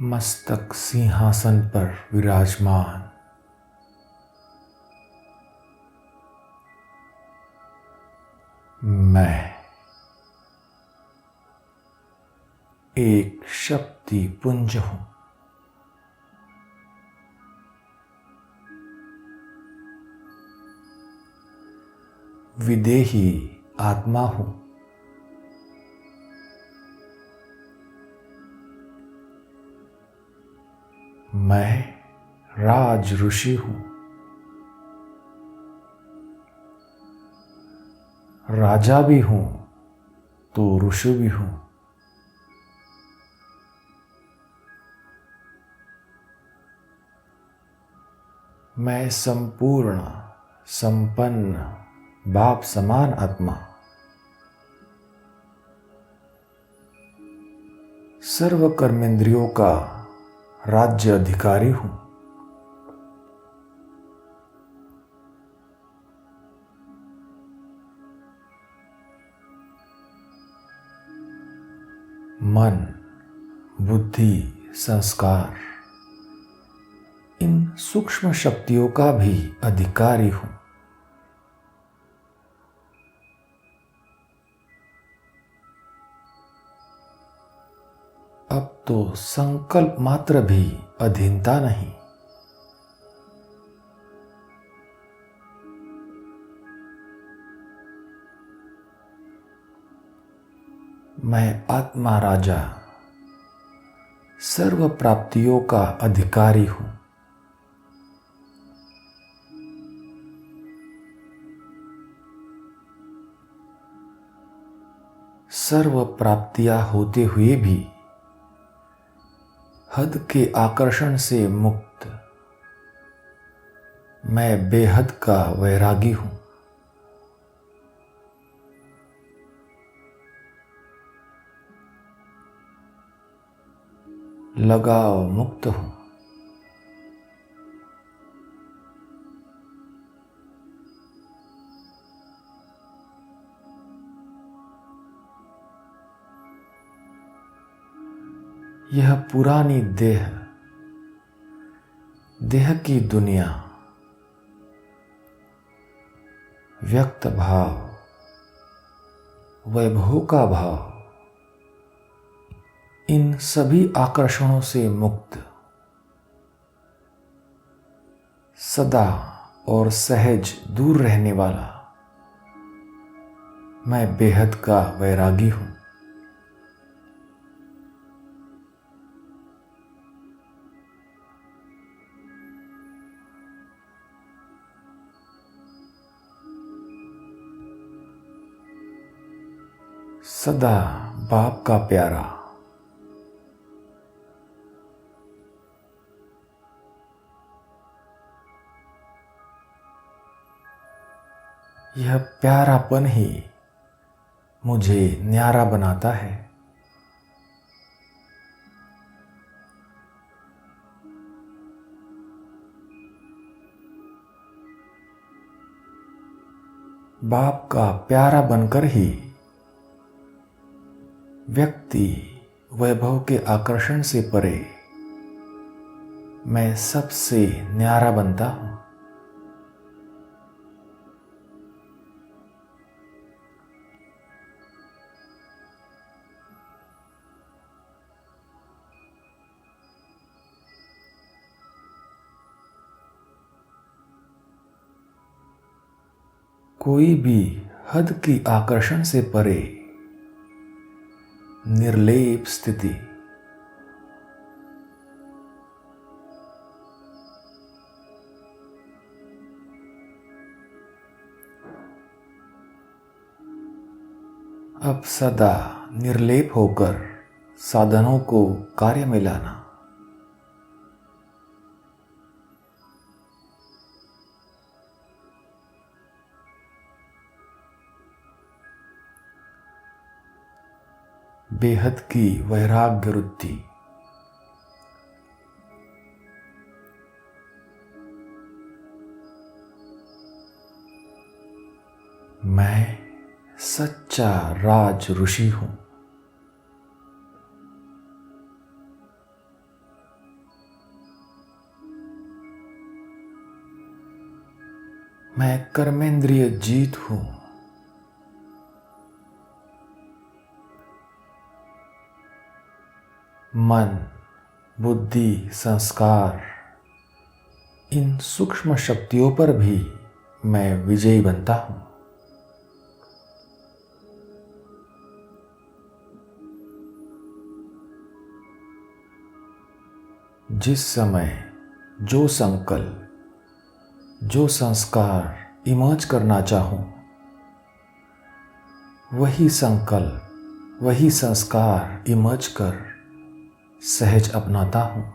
मस्तक सिंहासन पर विराजमान, मैं एक शक्ति पुंज हूं। विदेही आत्मा हूं। मैं राज ऋषि हूं। राजा भी हूं तो ऋषि भी हूं। मैं संपूर्ण संपन्न बाप समान आत्मा, सर्व कर्मेंद्रियों का राज्य अधिकारी हूं। मन, बुद्धि, संस्कार, इन सूक्ष्म शक्तियों का भी अधिकारी हूं। अब तो संकल्प मात्र भी अधीनता नहीं, मैं आत्मा राजा, सर्व प्राप्तियों का अधिकारी हूं। सर्व प्राप्तियां होते हुए भी हद के आकर्षण से मुक्त मैं बेहद का वैरागी हूं। लगाव मुक्त हूं। यह पुरानी देह की दुनिया, व्यक्त भाव, वैभव का भाव, इन सभी आकर्षणों से मुक्त सदा और सहज दूर रहने वाला मैं बेहद का वैरागी हूं। सदा बाप का प्यारा, यह प्यारापन ही मुझे न्यारा बनाता है। बाप का प्यारा बनकर ही व्यक्ति वैभव के आकर्षण से परे मैं सबसे न्यारा बनता हूं। कोई भी हद की आकर्षण से परे निर्लेप स्थिति, अब सदा निर्लेप होकर साधनों को कार्य में लाना, बेहद की वैराग्य वृत्ति, मैं सच्चा राज ऋषि हूं। मैं कर्मेंद्रिय जीत हूं। मन, बुद्धि, संस्कार, इन सूक्ष्म शक्तियों पर भी मैं विजयी बनता हूं। जिस समय जो संकल्प, जो संस्कार इमर्ज करना चाहूं, वही संकल्प, वही संस्कार इमर्ज कर सहज अपनाता हूं।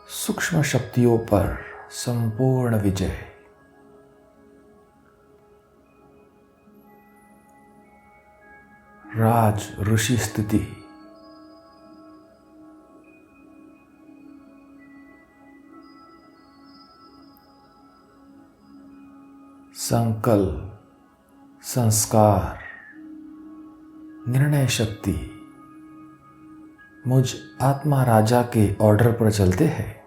सूक्ष्म शक्तियों पर संपूर्ण विजय। राज ऋषि स्थिति। संकल्प, संस्कार, निर्णय शक्ति मुझ आत्मा राजा के ऑर्डर पर चलते हैं।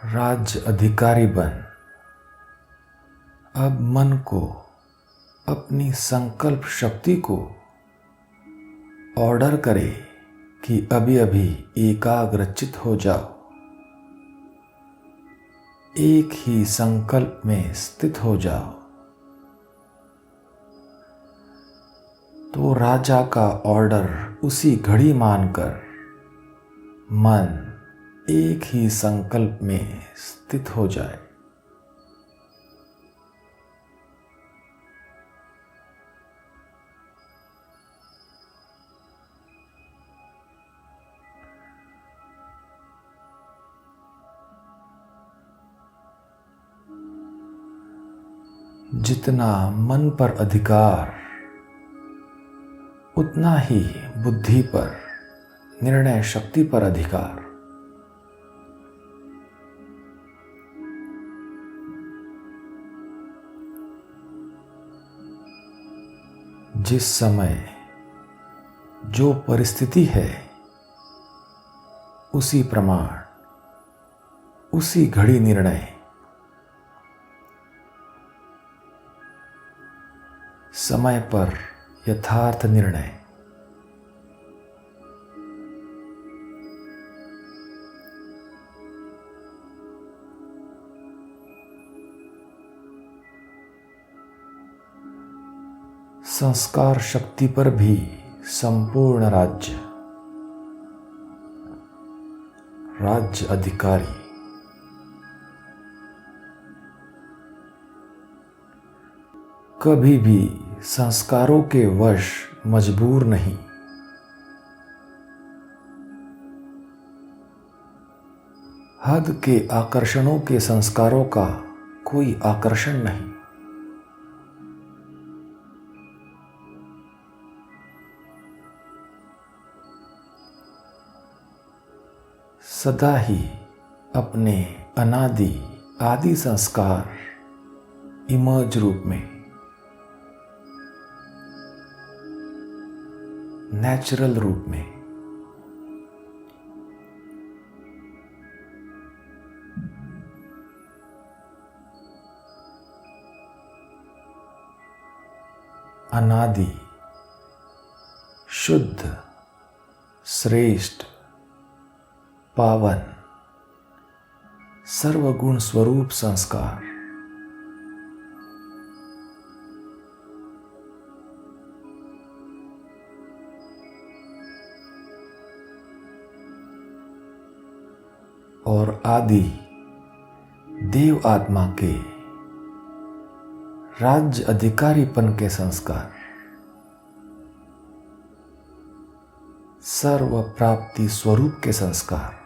राज्य अधिकारी बन अब मन को, अपनी संकल्प शक्ति को ऑर्डर करे कि अभी अभी एकाग्रचित हो जाओ, एक ही संकल्प में स्थित हो जाओ। तो राजा का ऑर्डर उसी घड़ी मानकर मन एक ही संकल्प में स्थित हो जाए। जितना मन पर अधिकार, उतना ही बुद्धि पर, निर्णय शक्ति पर अधिकार। जिस समय जो परिस्थिति है, उसी प्रमाण, उसी घड़ी निर्णय। समय पर यथार्थ निर्णय। संस्कार शक्ति पर भी संपूर्ण राज्य, राज्य अधिकारी। कभी भी संस्कारों के वश मजबूर नहीं। हद के आकर्षणों के संस्कारों का कोई आकर्षण नहीं। सदा ही अपने अनादि आदि संस्कार इमर्ज रूप में, नेचुरल रूप में, अनादि, शुद्ध, श्रेष्ठ, पावन, सर्वगुण स्वरूप संस्कार और आदि देव आत्मा के राज्य अधिकारीपन के संस्कार, सर्व प्राप्ति स्वरूप के संस्कार,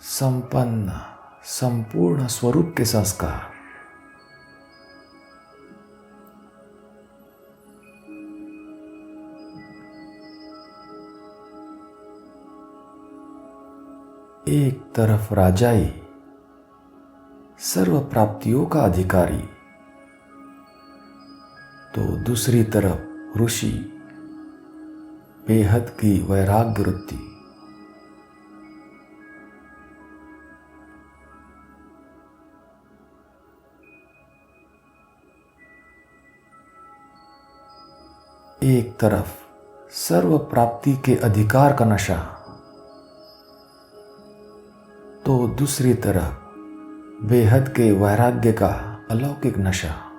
संपन्न संपूर्ण स्वरूप के संस्कार, एक तरफ राजाई, सर्व प्राप्तियों का अधिकारी, तो दूसरी तरफ ऋषि, बेहद की वैराग्य वृत्ति। एक तरफ सर्व प्राप्ति के अधिकार का नशा, तो दूसरी तरफ बेहद के वैराग्य का अलौकिक नशा।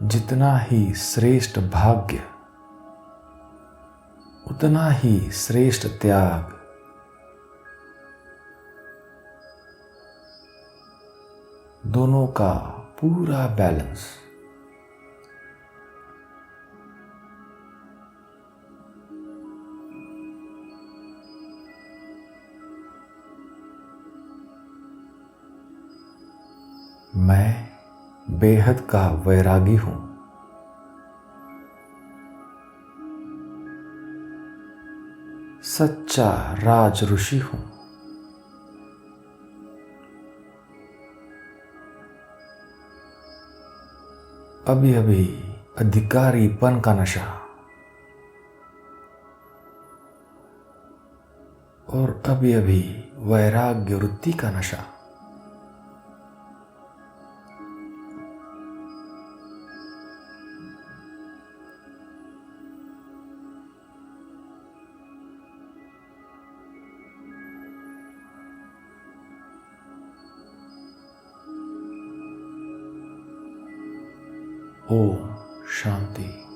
जितना ही श्रेष्ठ भाग्य, उतना ही श्रेष्ठ त्याग। दोनों का पूरा बैलेंस। मैं बेहद का वैरागी हूं। सच्चा राज ऋषि हूं। अभी अभी अधिकारीपन का नशा और अभी अभी वैराग्य वृत्ति का नशा। ओम शांति।